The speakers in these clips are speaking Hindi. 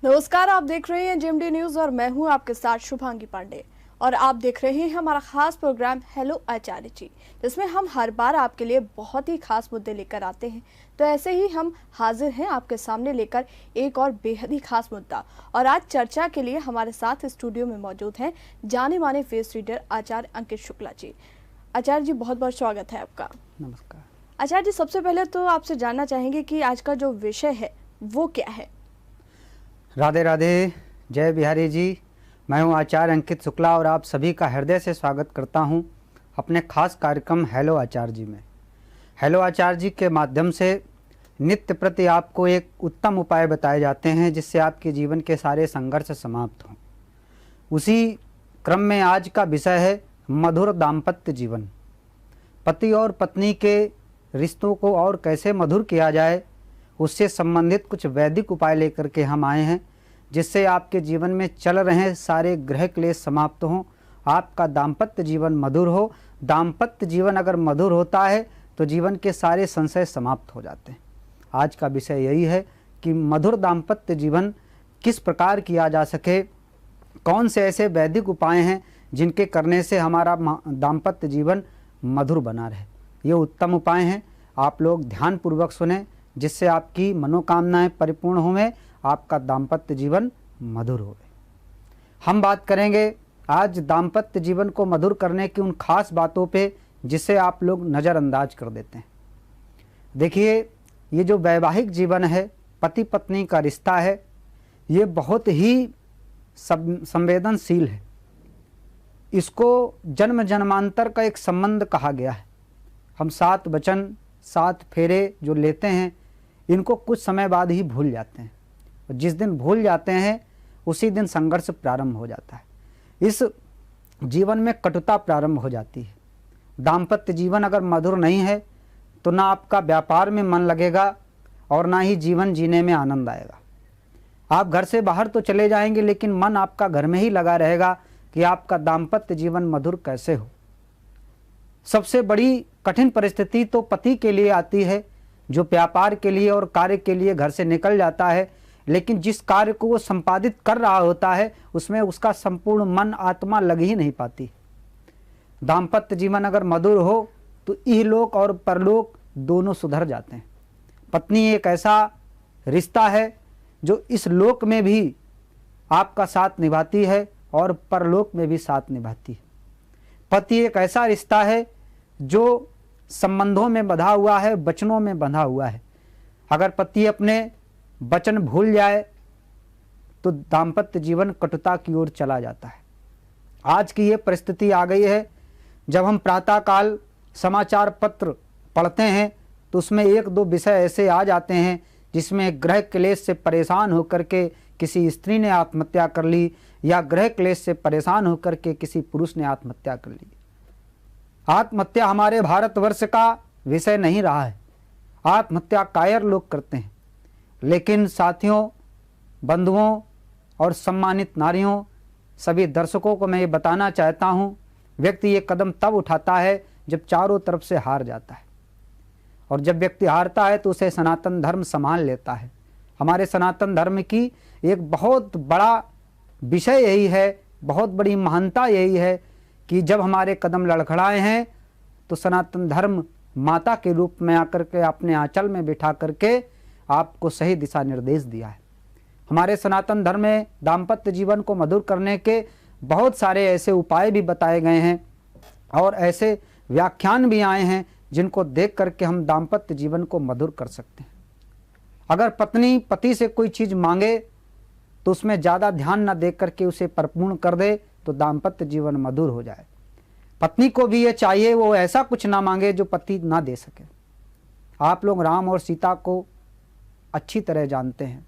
नमस्कार, आप देख रहे हैं जेएमडी न्यूज और मैं हूं आपके साथ शुभांगी पांडे। और आप देख रहे हैं हमारा खास प्रोग्राम हेलो आचार्य जी, जिसमें हम हर बार आपके लिए बहुत ही खास मुद्दे लेकर आते हैं। तो ऐसे ही हम हाजिर हैं आपके सामने लेकर एक और बेहद ही खास मुद्दा। और आज चर्चा के लिए हमारे साथ स्टूडियो में मौजूद हैं जाने माने फेस रीडर आचार्य अंकित शुक्ला जी। आचार्य जी, बहुत बहुत स्वागत है आपका। नमस्कार आचार्य जी, सबसे पहले तो आपसे जानना चाहेंगे कि आज का जो विषय है वो क्या है। राधे राधे, जय बिहारी जी। मैं हूं आचार्य अंकित शुक्ला और आप सभी का हृदय से स्वागत करता हूं अपने खास कार्यक्रम हेलो आचार्य जी में। हेलो आचार्य जी के माध्यम से नित्य प्रति आपको एक उत्तम उपाय बताए जाते हैं जिससे आपके जीवन के सारे संघर्ष समाप्त हों। उसी क्रम में आज का विषय है मधुर दाम्पत्य जीवन। पति और पत्नी के रिश्तों को और कैसे मधुर किया जाए, उससे संबंधित कुछ वैदिक उपाय लेकर के हम आए हैं जिससे आपके जीवन में चल रहे सारे ग्रह क्लेश समाप्त हों, आपका दाम्पत्य जीवन मधुर हो। दाम्पत्य जीवन अगर मधुर होता है तो जीवन के सारे संशय समाप्त हो जाते हैं। आज का विषय यही है कि मधुर दाम्पत्य जीवन किस प्रकार किया जा सके, कौन से ऐसे वैदिक उपाय हैं जिनके करने से हमारा दाम्पत्य जीवन मधुर बना रहे। ये उत्तम उपाय हैं, आप लोग ध्यानपूर्वक सुने जिससे आपकी मनोकामनाएं परिपूर्ण हों, आपका दाम्पत्य जीवन मधुर हो। हम बात करेंगे आज दाम्पत्य जीवन को मधुर करने की उन खास बातों पे जिसे आप लोग नज़रअंदाज कर देते हैं। देखिए, ये जो वैवाहिक जीवन है, पति पत्नी का रिश्ता है, ये बहुत ही संवेदनशील है। इसको जन्म जन्मांतर का एक संबंध कहा गया है। हम 7 वचन 7 फेरे जो लेते हैं इनको कुछ समय बाद ही भूल जाते हैं। जिस दिन भूल जाते हैं उसी दिन संघर्ष प्रारंभ हो जाता है। इस जीवन में कटुता प्रारंभ हो जाती है। दाम्पत्य जीवन अगर मधुर नहीं है तो ना आपका व्यापार में मन लगेगा और ना ही जीवन जीने में आनंद आएगा। आप घर से बाहर तो चले जाएंगे लेकिन मन आपका घर में ही लगा रहेगा कि आपका दाम्पत्य जीवन मधुर कैसे हो। सबसे बड़ी कठिन परिस्थिति तो पति के लिए आती है जो व्यापार के लिए और कार्य के लिए घर से निकल जाता है, लेकिन जिस कार्य को वो संपादित कर रहा होता है उसमें उसका संपूर्ण मन आत्मा लग ही नहीं पाती। दाम्पत्य जीवन अगर मधुर हो तो इहलोक और परलोक दोनों सुधर जाते हैं। पत्नी एक ऐसा रिश्ता है जो इस लोक में भी आपका साथ निभाती है और परलोक में भी साथ निभाती है। पति एक ऐसा रिश्ता है जो संबंधों में बंधा हुआ है, वचनों में बंधा हुआ है। अगर पति अपने वचन भूल जाए तो दाम्पत्य जीवन कटुता की ओर चला जाता है। आज की ये परिस्थिति आ गई है, जब हम प्रातःकाल समाचार पत्र पढ़ते हैं तो उसमें 1-2 विषय ऐसे आ जाते हैं जिसमें ग्रह क्लेश से परेशान होकर के किसी स्त्री ने आत्महत्या कर ली या ग्रह क्लेश से परेशान होकर के किसी पुरुष ने आत्महत्या कर ली। आत्महत्या हमारे भारतवर्ष का विषय नहीं रहा है। आत्महत्या कायर लोग करते हैं, लेकिन साथियों, बंधुओं और सम्मानित नारियों, सभी दर्शकों को मैं ये बताना चाहता हूँ, व्यक्ति ये कदम तब उठाता है जब चारों तरफ से हार जाता है। और जब व्यक्ति हारता है तो उसे सनातन धर्म संभाल लेता है। हमारे सनातन धर्म की एक बहुत बड़ा विषय यही है, बहुत बड़ी महानता यही है कि जब हमारे कदम लड़खड़ाए हैं तो सनातन धर्म माता के रूप में आकर के अपने आंचल में बिठा करके आपको सही दिशा निर्देश दिया है। हमारे सनातन धर्म में दाम्पत्य जीवन को मधुर करने के बहुत सारे ऐसे उपाय भी बताए गए हैं और ऐसे व्याख्यान भी आए हैं जिनको देख करके हम दाम्पत्य जीवन को मधुर कर सकते हैं। अगर पत्नी पति से कोई चीज़ मांगे तो उसमें ज़्यादा ध्यान न दे करके उसे परिपूर्ण कर दे तो दाम्पत्य जीवन मधुर हो जाए। पत्नी को भी ये चाहिए वो ऐसा कुछ ना मांगे जो पति ना दे सके। आप लोग राम और सीता को अच्छी तरह जानते हैं।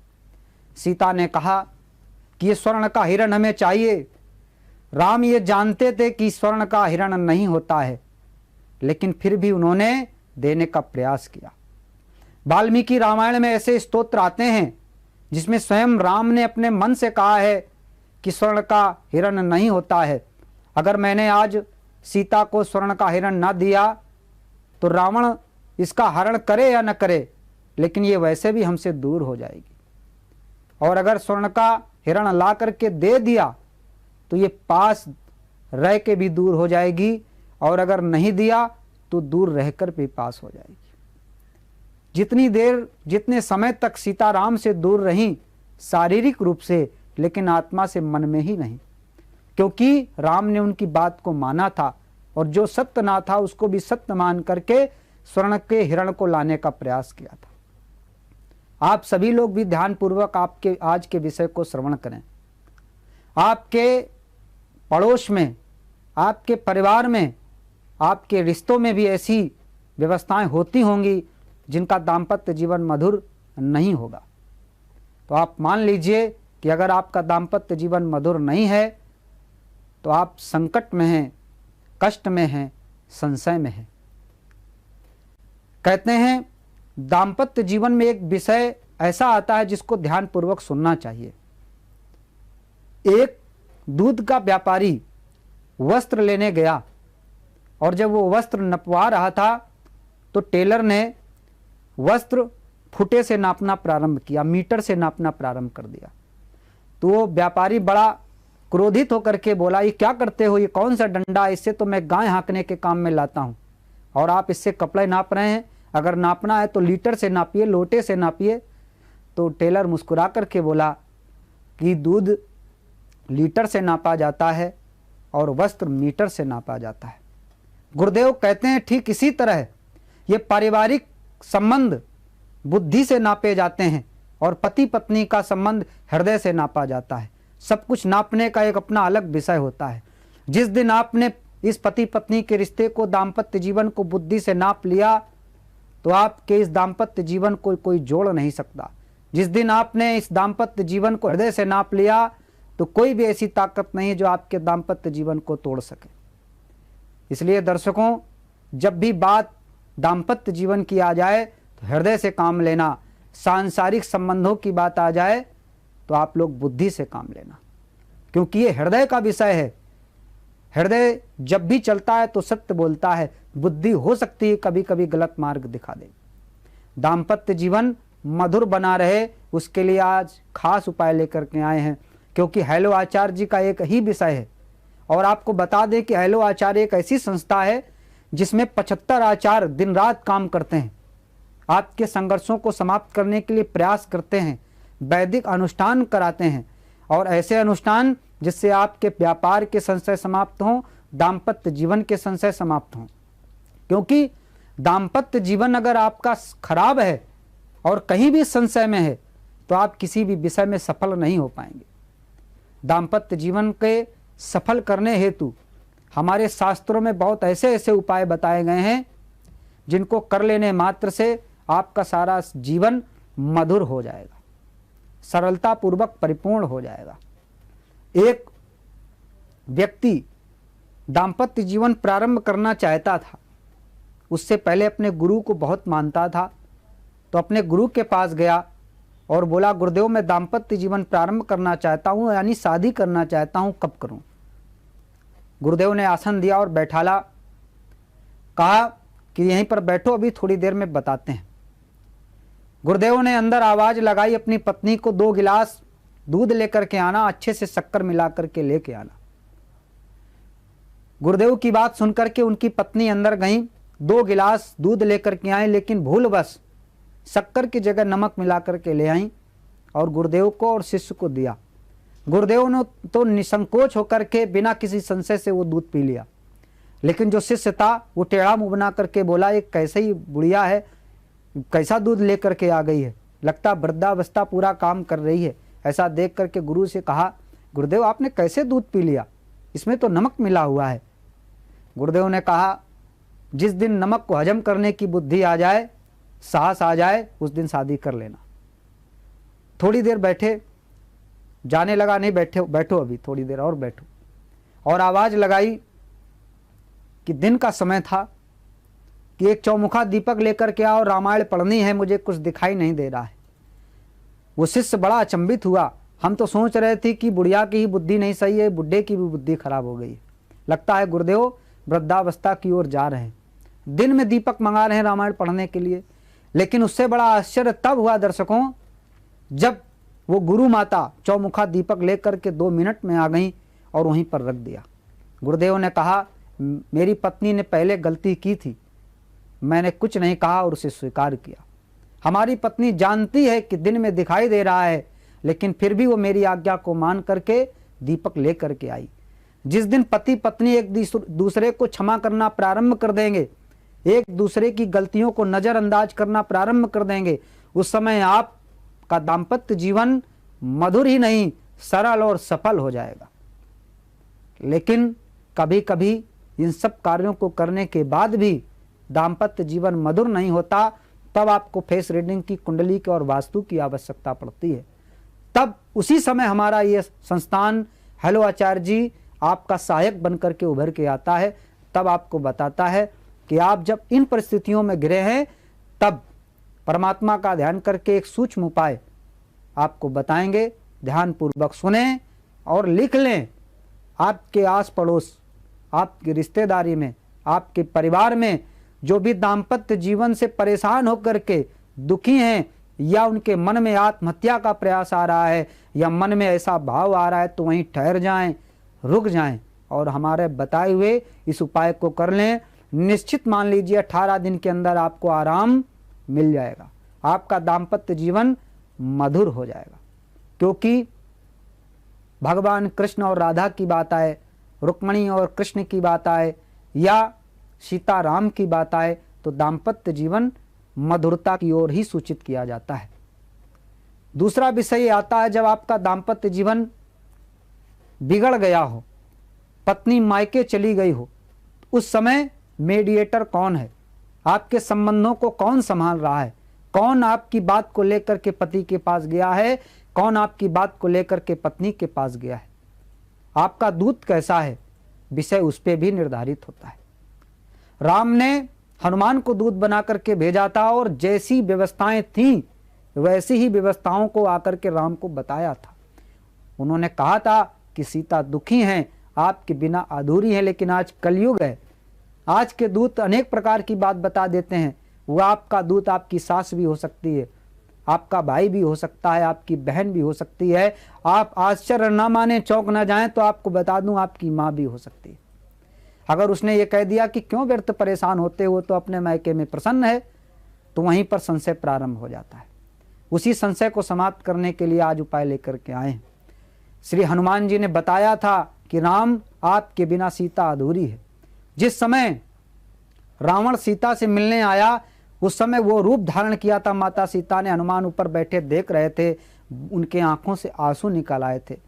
सीता ने कहा कि ये स्वर्ण का हिरण हमें चाहिए। राम ये जानते थे कि स्वर्ण का हिरण नहीं होता है, लेकिन फिर भी उन्होंने देने का प्रयास किया। वाल्मीकि रामायण में ऐसे स्तोत्र आते हैं जिसमें स्वयं राम ने अपने मन से कहा है कि स्वर्ण का हिरण नहीं होता है। अगर मैंने आज सीता को स्वर्ण का हिरण ना दिया तो रावण इसका हरण करे या न करे, लेकिन ये वैसे भी हमसे दूर हो जाएगी। और अगर स्वर्ण का हिरण ला करके दे दिया तो ये पास रह के भी दूर हो जाएगी, और अगर नहीं दिया तो दूर रहकर भी पास हो जाएगी। जितनी देर, जितने समय तक सीताराम से दूर रहीं शारीरिक रूप से, लेकिन आत्मा से, मन में ही नहीं, क्योंकि राम ने उनकी बात को माना था और जो सत्य ना था उसको भी सत्य मान करके स्वर्ण के हिरण को लाने का प्रयास किया था। आप सभी लोग भी ध्यानपूर्वक आपके आज के विषय को श्रवण करें। आपके पड़ोस में, आपके परिवार में, आपके रिश्तों में भी ऐसी व्यवस्थाएं होती होंगी जिनका दाम्पत्य जीवन मधुर नहीं होगा। तो आप मान लीजिए कि अगर आपका दाम्पत्य जीवन मधुर नहीं है तो आप संकट में हैं, कष्ट में हैं, संशय में हैं। कहते हैं दाम्पत्य जीवन में एक विषय ऐसा आता है जिसको ध्यानपूर्वक सुनना चाहिए। एक दूध का व्यापारी वस्त्र लेने गया और जब वो वस्त्र नपवा रहा था तो टेलर ने वस्त्र फुटे से नापना प्रारंभ किया, मीटर से नापना प्रारंभ कर दिया। तो वो व्यापारी बड़ा क्रोधित होकर के बोला, ये क्या करते हो, ये कौन सा डंडा, इससे तो मैं गाय हाँकने के काम में लाता हूँ और आप इससे कपड़े नाप रहे हैं, अगर नापना है तो लीटर से नापिए, लोटे से नापिए। तो टेलर मुस्कुरा करके बोला कि दूध लीटर से नापा जाता है और वस्त्र मीटर से नापा जाता है। गुरुदेव कहते हैं ठीक इसी तरह ये पारिवारिक संबंध बुद्धि से नापे जाते हैं और पति पत्नी का संबंध हृदय से नापा जाता है। सब कुछ नापने का एक अपना अलग विषय होता है। जिस दिन आपने इस पति पत्नी के रिश्ते को, दाम्पत्य जीवन को बुद्धि से नाप लिया तो आपके इस दाम्पत्य जीवन को कोई जोड़ नहीं सकता। जिस दिन आपने इस दाम्पत्य जीवन को हृदय से नाप लिया तो कोई भी ऐसी ताकत नहीं जो आपके दाम्पत्य जीवन को तोड़ सके। इसलिए दर्शकों, जब भी बात दाम्पत्य जीवन की आ जाए तो हृदय से काम लेना, सांसारिक संबंधों की बात आ जाए तो आप लोग बुद्धि से काम लेना, क्योंकि ये हृदय का विषय है। हृदय जब भी चलता है तो सत्य बोलता है, बुद्धि हो सकती है कभी कभी गलत मार्ग दिखा दे। दाम्पत्य जीवन मधुर बना रहे उसके लिए आज खास उपाय लेकर के आए हैं, क्योंकि हेलो आचार्य जी का एक ही विषय है। और आपको बता दें कि हेलो आचार्य एक ऐसी संस्था है जिसमें 75 आचार्य दिन रात काम करते हैं, आपके संघर्षों को समाप्त करने के लिए प्रयास करते हैं, वैदिक अनुष्ठान कराते हैं, और ऐसे अनुष्ठान जिससे आपके व्यापार के संशय समाप्त हों, दाम्पत्य जीवन के संशय समाप्त हों। क्योंकि दाम्पत्य जीवन अगर आपका खराब है और कहीं भी संशय में है तो आप किसी भी विषय में सफल नहीं हो पाएंगे। दाम्पत्य जीवन के सफल करने हेतु हमारे शास्त्रों में बहुत ऐसे ऐसे उपाय बताए गए हैं जिनको कर लेने मात्र से आपका सारा जीवन मधुर हो जाएगा, सरलता पूर्वक परिपूर्ण हो जाएगा। एक व्यक्ति दाम्पत्य जीवन प्रारंभ करना चाहता था, उससे पहले अपने गुरु को बहुत मानता था, तो अपने गुरु के पास गया और बोला, गुरुदेव मैं दाम्पत्य जीवन प्रारंभ करना चाहता हूँ, यानी शादी करना चाहता हूँ, कब करूँ। गुरुदेव ने आसन दिया और बैठाला, कहा कि यहीं पर बैठो, अभी थोड़ी देर में बताते हैं। गुरुदेव ने अंदर आवाज लगाई अपनी पत्नी को, 2 गिलास दूध लेकर के आना, अच्छे से शक्कर मिला करके लेके आना। गुरुदेव की बात सुनकर के उनकी पत्नी अंदर गई, 2 गिलास दूध लेकर के आई, लेकिन भूलवश शक्कर की जगह नमक मिला करके ले आई और गुरुदेव को और शिष्य को दिया। गुरुदेव ने तो निसंकोच होकर के बिना किसी संशय से वो दूध पी लिया, लेकिन जो शिष्य था वो टेढ़ा मुंह बना करके बोला, ये कैसे ही बुढ़िया है, कैसा दूध लेकर के आ गई है, लगता वृद्धावस्था पूरा काम कर रही है। ऐसा देख करके गुरु से कहा, गुरुदेव आपने कैसे दूध पी लिया, इसमें तो नमक मिला हुआ है। गुरुदेव ने कहा, जिस दिन नमक को हजम करने की बुद्धि आ जाए, साहस आ जाए, उस दिन शादी कर लेना। थोड़ी देर बैठे, जाने लगा, नहीं बैठे, बैठो अभी थोड़ी देर और बैठो। और आवाज लगाई कि दिन का समय था कि एक चौमुखा दीपक लेकर के आओ, रामायण पढ़नी है, मुझे कुछ दिखाई नहीं दे रहा है। वो शिष्य बड़ा अचंभित हुआ, हम तो सोच रहे थे कि बुढ़िया की ही बुद्धि नहीं सही है, बुढ़े की भी बुद्धि खराब हो गई है, लगता है गुरुदेव वृद्धावस्था की ओर जा रहे हैं, दिन में दीपक मंगा रहे हैं रामायण पढ़ने के लिए। लेकिन उससे बड़ा आश्चर्य तब हुआ दर्शकों, जब वो गुरु माता चौमुखा दीपक लेकर के 2 मिनट में आ गई और वहीं पर रख दिया। गुरुदेव ने कहा, मेरी पत्नी ने पहले गलती की थी, मैंने कुछ नहीं कहा और उसे स्वीकार किया। हमारी पत्नी जानती है कि दिन में दिखाई दे रहा है, लेकिन फिर भी वो मेरी आज्ञा को मान करके दीपक ले करके आई। जिस दिन पति पत्नी एक दूसरे को क्षमा करना प्रारंभ कर देंगे, एक दूसरे की गलतियों को नज़रअंदाज करना प्रारंभ कर देंगे, उस समय आपका दाम्पत्य जीवन मधुर ही नहीं सरल और सफल हो जाएगा। लेकिन कभी कभी इन सब कार्यों को करने के बाद भी दाम्पत्य जीवन मधुर नहीं होता, तब आपको फेस रीडिंग की, कुंडली की और वास्तु की आवश्यकता पड़ती है। तब उसी समय हमारा ये संस्थान हेलो आचार्य जी आपका सहायक बनकर के उभर के आता है। तब आपको बताता है कि आप जब इन परिस्थितियों में घिरे हैं, तब परमात्मा का ध्यान करके एक सूक्ष्म उपाय आपको बताएंगे। ध्यान पूर्वक सुने और लिख लें। आपके आस पड़ोस, आपकी रिश्तेदारी में, आपके परिवार में जो भी दाम्पत्य जीवन से परेशान होकर के दुखी हैं, या उनके मन में आत्महत्या का प्रयास आ रहा है, या मन में ऐसा भाव आ रहा है, तो वहीं ठहर जाएं, रुक जाएं और हमारे बताए हुए इस उपाय को कर लें। निश्चित मान लीजिए 18 दिन के अंदर आपको आराम मिल जाएगा, आपका दाम्पत्य जीवन मधुर हो जाएगा। क्योंकि भगवान कृष्ण और राधा की बात आए, रुक्मणी और कृष्ण की बात आए, या सीता राम की बात आए, तो दाम्पत्य जीवन मधुरता की ओर ही सूचित किया जाता है। दूसरा विषय आता है, जब आपका दाम्पत्य जीवन बिगड़ गया हो, पत्नी मायके चली गई हो, उस समय मीडिएटर कौन है, आपके संबंधों को कौन संभाल रहा है, कौन आपकी बात को लेकर के पति के पास गया है, कौन आपकी बात को लेकर के पत्नी के पास गया है, आपका दूत कैसा है, विषय उस पर भी निर्धारित होता है। राम ने हनुमान को दूत बना करके भेजा था और जैसी व्यवस्थाएं थीं वैसी ही व्यवस्थाओं को आकर के राम को बताया था। उन्होंने कहा था कि सीता दुखी हैं, आपके बिना अधूरी है। लेकिन आज कलयुग है, आज के दूत अनेक प्रकार की बात बता देते हैं। वह आपका दूत आपकी सास भी हो सकती है, आपका भाई भी हो सकता है, आपकी बहन भी हो सकती है। आप आश्चर्य न माने, चौंक न जाएं, तो आपको बता दूं आपकी माँ भी हो सकती है। अगर उसने ये कह दिया कि क्यों व्यर्थ परेशान होते हो, तो अपने मायके में प्रसन्न है, तो वहीं पर संशय प्रारंभ हो जाता है। उसी संशय को समाप्त करने के लिए आज उपाय लेकर के आए हैं। श्री हनुमान जी ने बताया था कि राम आपके बिना सीता अधूरी है। जिस समय रावण सीता से मिलने आया, उस समय वो रूप धारण किया था माता सीता ने, हनुमान ऊपर बैठे देख रहे थे, उनके आंखों से आंसू निकल आए थे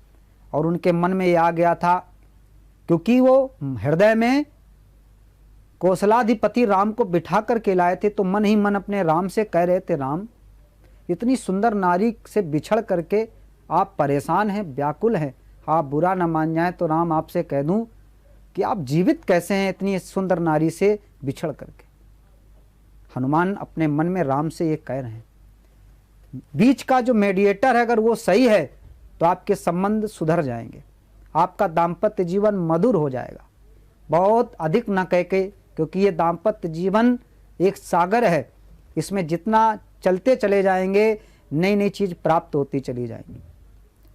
और उनके मन में ये आ गया था, क्योंकि वो हृदय में कौशलाधिपति राम को बिठा करके लाए थे, तो मन ही मन अपने राम से कह रहे थे, राम इतनी सुंदर नारी से बिछड़ करके आप परेशान हैं, व्याकुल हैं, आप बुरा न मान जाएं तो राम आपसे कह दूं कि आप जीवित कैसे हैं इतनी सुंदर नारी से बिछड़ करके। हनुमान अपने मन में राम से ये कह रहे हैं। बीच का जो मीडिएटर है, अगर वो सही है तो आपके संबंध सुधर जाएंगे, आपका दाम्पत्य जीवन मधुर हो जाएगा। बहुत अधिक न कह के, क्योंकि ये दाम्पत्य जीवन एक सागर है, इसमें जितना चलते चले जाएंगे नई नई चीज प्राप्त होती चली जाएंगी।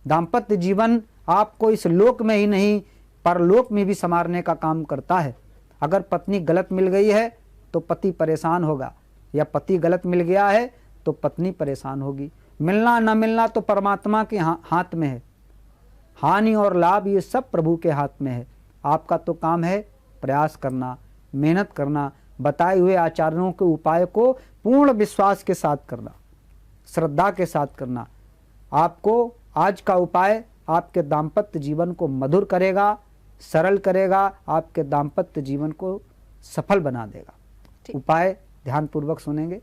दाम्पत्य जीवन आपको इस लोक में ही नहीं परलोक में भी संवारने का काम करता है। अगर पत्नी गलत मिल गई है तो पति परेशान होगा, या पति गलत मिल गया है तो पत्नी परेशान होगी। मिलना न मिलना तो परमात्मा के हाथ में है, हानि और लाभ ये सब प्रभु के हाथ में है। आपका तो काम है प्रयास करना, मेहनत करना, बताए हुए आचार्यों के उपाय को पूर्ण विश्वास के साथ करना, श्रद्धा के साथ करना। आपको आज का उपाय आपके दाम्पत्य जीवन को मधुर करेगा, सरल करेगा, आपके दाम्पत्य जीवन को सफल बना देगा। उपाय ध्यानपूर्वक सुनेंगे।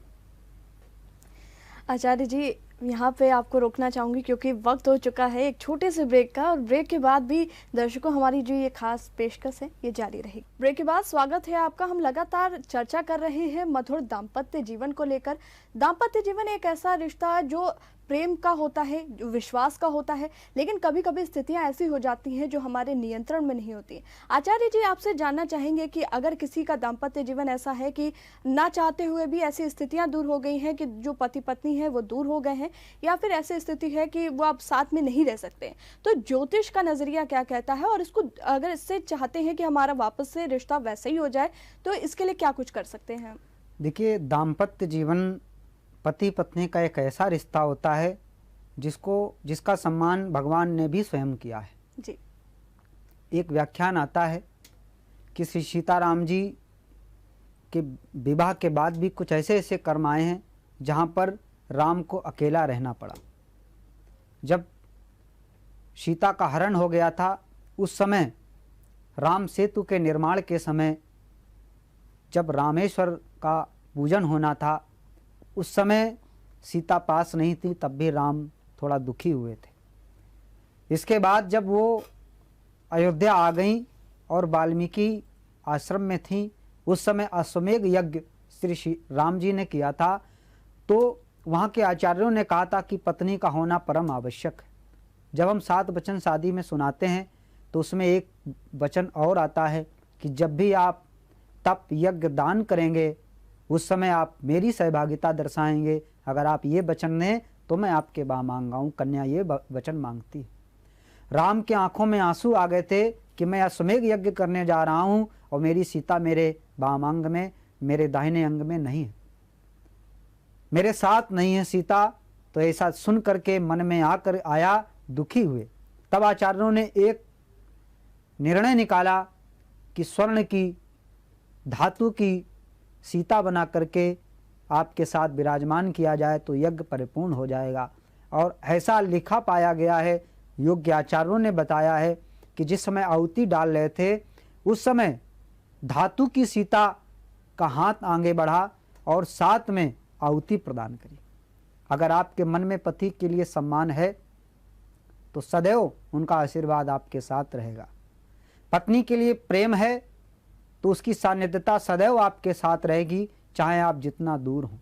आचार्य जी, यहाँ पे आपको रोकना चाहूँगी क्योंकि वक्त हो चुका है एक छोटे से ब्रेक का, और ब्रेक के बाद भी दर्शकों हमारी जो ये खास पेशकश है ये जारी रहेगी। ब्रेक के बाद स्वागत है आपका। हम लगातार चर्चा कर रहे हैं मधुर दाम्पत्य जीवन को लेकर। दाम्पत्य जीवन एक ऐसा रिश्ता है जो प्रेम का होता है, जो विश्वास का होता है, लेकिन कभी कभी स्थितियां ऐसी हो जाती हैं जो हमारे नियंत्रण में नहीं होती। आचार्य जी, आपसे जानना चाहेंगे कि अगर किसी का दाम्पत्य जीवन ऐसा है कि ना चाहते हुए भी ऐसी स्थितियां दूर हो गई हैं कि जो पति पत्नी है वो दूर हो गए हैं, या फिर ऐसी स्थिति है कि वो अब साथ में नहीं रह सकते, तो ज्योतिष का नजरिया क्या कहता है, और इसको अगर इससे चाहते हैं कि हमारा वापस से रिश्ता वैसे ही हो जाए, तो इसके लिए क्या कुछ कर सकते हैं? देखिए, दाम्पत्य जीवन पति पत्नी का एक ऐसा रिश्ता होता है जिसका सम्मान भगवान ने भी स्वयं किया है जी। एक व्याख्यान आता है कि श्री सीताराम जी के विवाह के बाद भी कुछ ऐसे ऐसे कर्म आए हैं जहाँ पर राम को अकेला रहना पड़ा। जब सीता का हरण हो गया था, उस समय राम सेतु के निर्माण के समय जब रामेश्वर का पूजन होना था, उस समय सीता पास नहीं थी, तब भी राम थोड़ा दुखी हुए थे। इसके बाद जब वो अयोध्या आ गई और वाल्मीकि आश्रम में थी, उस समय अश्वमेध यज्ञ श्री राम जी ने किया था, तो वहाँ के आचार्यों ने कहा था कि पत्नी का होना परम आवश्यक है। जब हम 7 वचन शादी में सुनाते हैं तो उसमें एक वचन और आता है कि जब भी आप तप यज्ञ दान करेंगे उस समय आप मेरी सहभागिता दर्शाएंगे। अगर आप ये वचन दें तो मैं आपके बाँ मांगाऊँ। कन्या ये वचन मांगती है। राम के आंखों में आंसू आ गए थे कि मैं अश्वमेध यज्ञ करने जा रहा हूँ और मेरी सीता मेरे बाम अंग में, मेरे दाहिने अंग में नहीं है, मेरे साथ नहीं है सीता। तो ऐसा सुन करके मन में आया, दुखी हुए। तब आचार्यों ने एक निर्णय निकाला कि स्वर्ण की, धातु की सीता बना करके आपके साथ विराजमान किया जाए तो यज्ञ परिपूर्ण हो जाएगा। और ऐसा लिखा पाया गया है, योग्य आचार्यों ने बताया है कि जिस समय आहुति डाल रहे थे उस समय धातु की सीता का हाथ आगे बढ़ा और साथ में आहुति प्रदान करी। अगर आपके मन में पति के लिए सम्मान है तो सदैव उनका आशीर्वाद आपके साथ रहेगा। पत्नी के लिए प्रेम है तो उसकी सानिध्यता सदैव आपके साथ रहेगी, चाहे आप जितना दूर हों।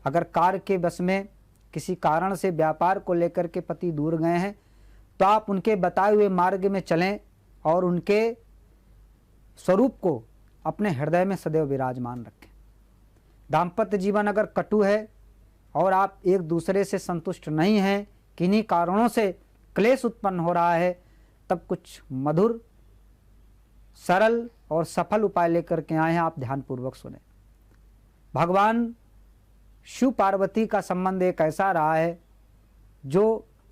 अगर कार्य के बस में किसी कारण से व्यापार को लेकर के पति दूर गए हैं तो आप उनके बताए हुए मार्ग में चलें और उनके स्वरूप को अपने हृदय में सदैव विराजमान रखें। दाम्पत्य जीवन अगर कटु है और आप एक दूसरे से संतुष्ट नहीं हैं, किन्हीं कारणों से क्लेश उत्पन्न हो रहा है, तब कुछ मधुर, सरल और सफल उपाय लेकर के आए हैं। आप ध्यानपूर्वक सुने। भगवान शिव पार्वती का संबंध एक ऐसा रहा है जो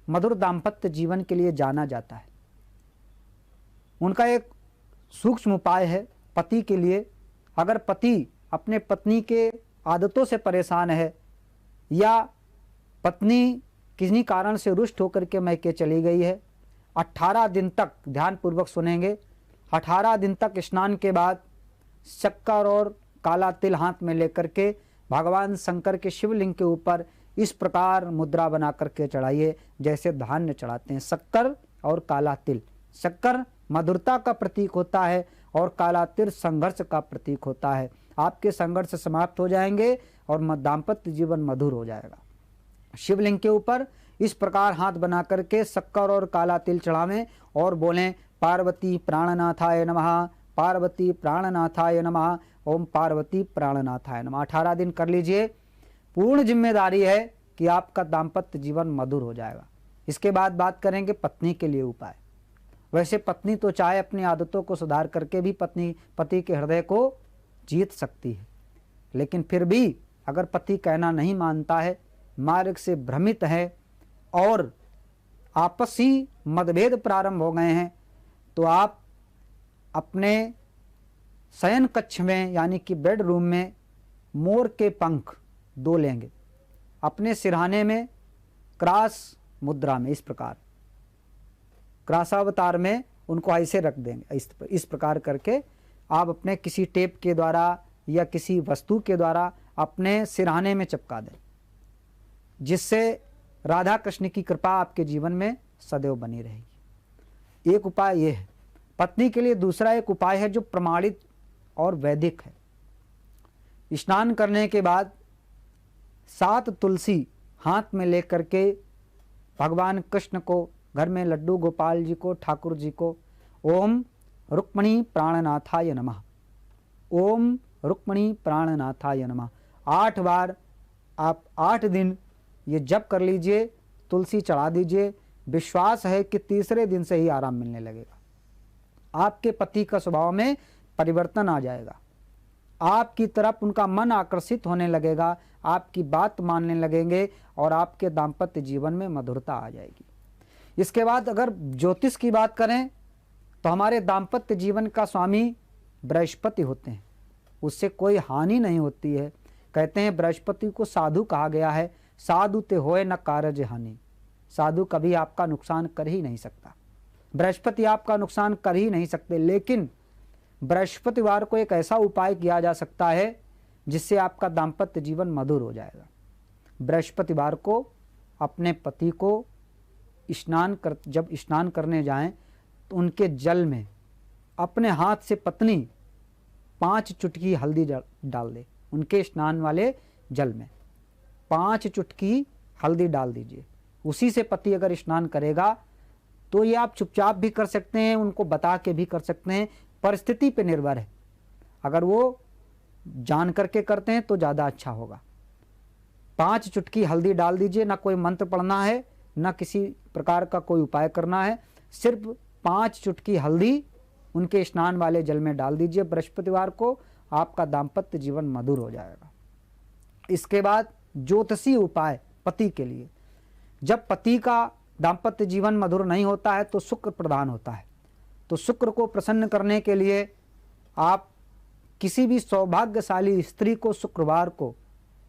मधुर दाम्पत्य जीवन के लिए जाना जाता है। उनका एक सूक्ष्म उपाय है पति के लिए। अगर पति अपने पत्नी के आदतों से परेशान है या पत्नी किसी कारण से रुष्ट होकर के मैके चली गई है, 18 दिन तक, ध्यानपूर्वक सुनेंगे, 18 दिन तक स्नान के बाद शक्कर और काला तिल हाथ में लेकर के भगवान शंकर के शिवलिंग के ऊपर इस प्रकार मुद्रा बना करके चढ़ाइए जैसे धान्य चढ़ाते हैं। शक्कर और काला तिल, शक्कर मधुरता का प्रतीक होता है और काला तिल संघर्ष का प्रतीक होता है। आपके संघर्ष समाप्त हो जाएंगे और दाम्पत्य जीवन मधुर हो जाएगा। शिवलिंग के ऊपर इस प्रकार हाथ बना करके शक्कर और काला तिल चढ़ावें और बोलें पार्वती प्राणनाथाय नमः, पार्वती प्राणनाथाय नमः, ओम पार्वती प्राणनाथाय नमः। 18 दिन कर लीजिए। पूर्ण जिम्मेदारी है कि आपका दाम्पत्य जीवन मधुर हो जाएगा। इसके बाद बात करेंगे पत्नी के लिए उपाय। वैसे पत्नी तो चाहे अपनी आदतों को सुधार करके भी पति के हृदय को जीत सकती है, लेकिन फिर भी अगर पति कहना नहीं मानता है, मार्ग से भ्रमित है और आपसी मतभेद प्रारंभ हो गए हैं, तो आप अपने शयन कक्ष में यानी कि बेडरूम में मोर के पंख 2 लेंगे, अपने सिरहाने में क्रास मुद्रा में, इस प्रकार क्रासावतार में उनको ऐसे रख देंगे। इस प्रकार करके आप अपने किसी टेप के द्वारा या किसी वस्तु के द्वारा अपने सिरहाने में चिपका दें, जिससे राधा कृष्ण की कृपा आपके जीवन में सदैव बनी रहेगी। एक उपाय ये है पत्नी के लिए। दूसरा एक उपाय है जो प्रमाणित और वैदिक है। स्नान करने के बाद 7 तुलसी हाथ में लेकर के भगवान कृष्ण को, घर में लड्डू गोपाल जी को, ठाकुर जी को ओम रुक्मणी प्राणनाथाय नमः, ओम रुक्मणी प्राणनाथाय नमः 8 बार आप 8 दिन ये जप कर लीजिए, तुलसी चढ़ा दीजिए। विश्वास है कि तीसरे दिन से ही आराम मिलने लगेगा। आपके पति का स्वभाव में परिवर्तन आ जाएगा, आपकी तरफ उनका मन आकर्षित होने लगेगा, आपकी बात मानने लगेंगे और आपके दाम्पत्य जीवन में मधुरता आ जाएगी। इसके बाद अगर ज्योतिष की बात करें तो हमारे दाम्पत्य जीवन का स्वामी बृहस्पति होते हैं, उससे कोई हानि नहीं होती है। कहते हैं बृहस्पति को साधु कहा गया है, साधु ते होए न कारज हानि, साधु कभी आपका नुकसान कर ही नहीं सकता, बृहस्पति आपका नुकसान कर ही नहीं सकते। लेकिन बृहस्पतिवार को एक ऐसा उपाय किया जा सकता है जिससे आपका दाम्पत्य जीवन मधुर हो जाएगा। बृहस्पतिवार को अपने पति को जब स्नान करने जाएं तो उनके जल में अपने हाथ से पत्नी 5 चुटकी हल्दी डाल दे, उनके स्नान वाले जल में 5 चुटकी हल्दी डाल दीजिए। उसी से पति अगर स्नान करेगा तो ये आप चुपचाप भी कर सकते हैं, उनको बता के भी कर सकते हैं, परिस्थिति पे निर्भर है। अगर वो जान करके करते हैं तो ज़्यादा अच्छा होगा। 5 चुटकी हल्दी डाल दीजिए, ना कोई मंत्र पढ़ना है, ना किसी प्रकार का कोई उपाय करना है, सिर्फ 5 चुटकी हल्दी उनके स्नान वाले जल में डाल दीजिए। बृहस्पतिवार को आपका दाम्पत्य जीवन मधुर हो जाएगा। इसके बाद ज्योतिषीय उपाय पति के लिए, जब पति का दाम्पत्य जीवन मधुर नहीं होता है तो शुक्र प्रधान होता है, तो शुक्र को प्रसन्न करने के लिए आप किसी भी सौभाग्यशाली स्त्री को शुक्रवार को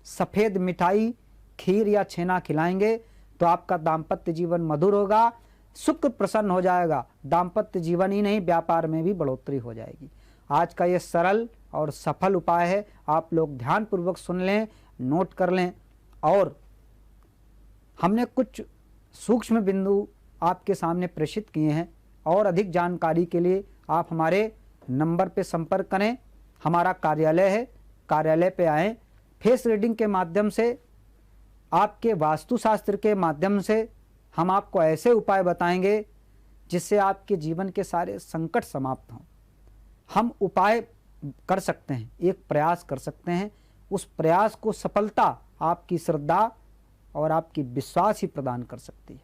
सफ़ेद मिठाई, खीर या छेना खिलाएंगे तो आपका दाम्पत्य जीवन मधुर होगा, शुक्र प्रसन्न हो जाएगा। दाम्पत्य जीवन ही नहीं, व्यापार में भी बढ़ोतरी हो जाएगी। आज का ये सरल और सफल उपाय है, आप लोग ध्यानपूर्वक सुन लें, नोट कर लें। और हमने कुछ सूक्ष्म बिंदु आपके सामने प्रेषित किए हैं, और अधिक जानकारी के लिए आप हमारे नंबर पे संपर्क करें। हमारा कार्यालय है, कार्यालय पे आएँ। फेस रीडिंग के माध्यम से, आपके वास्तुशास्त्र के माध्यम से हम आपको ऐसे उपाय बताएंगे जिससे आपके जीवन के सारे संकट समाप्त हों। हम उपाय कर सकते हैं, एक प्रयास कर सकते हैं, उस प्रयास को सफलता आपकी श्रद्धा और आपकी विश्वास ही प्रदान कर सकती है।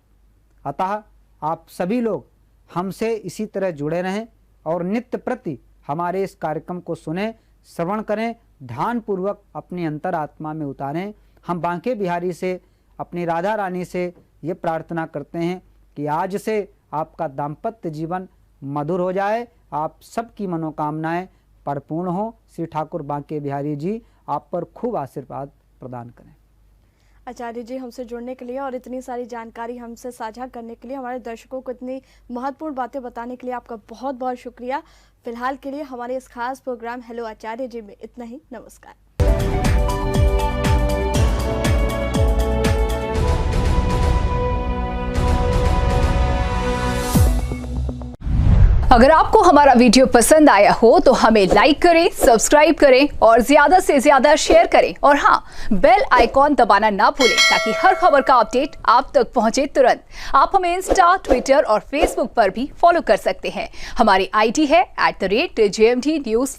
अतः आप सभी लोग हमसे इसी तरह जुड़े रहें और नित्य प्रति हमारे इस कार्यक्रम को सुने, श्रवण करें, ध्यानपूर्वक अपनी अंतरात्मा में उतारें। हम बांके बिहारी से, अपनी राधा रानी से ये प्रार्थना करते हैं कि आज से आपका दाम्पत्य जीवन मधुर हो जाए, आप सबकी मनोकामनाएं परिपूर्ण हो। श्री ठाकुर बांके बिहारी जी आप पर खूब आशीर्वाद प्रदान करें। आचार्य जी, हमसे जुड़ने के लिए और इतनी सारी जानकारी हमसे साझा करने के लिए, हमारे दर्शकों को इतनी महत्वपूर्ण बातें बताने के लिए आपका बहुत बहुत शुक्रिया। फिलहाल के लिए हमारे इस खास प्रोग्राम हेलो आचार्य जी में इतना ही। नमस्कार। अगर आपको हमारा वीडियो पसंद आया हो तो हमें लाइक करें, सब्सक्राइब करें और ज्यादा से ज्यादा शेयर करें। और हाँ, बेल आइकॉन दबाना ना भूलें ताकि हर खबर का अपडेट आप तक पहुंचे तुरंत। आप हमें इंस्टा, ट्विटर और फेसबुक पर भी फॉलो कर सकते हैं। हमारी आईडी है @JMT News।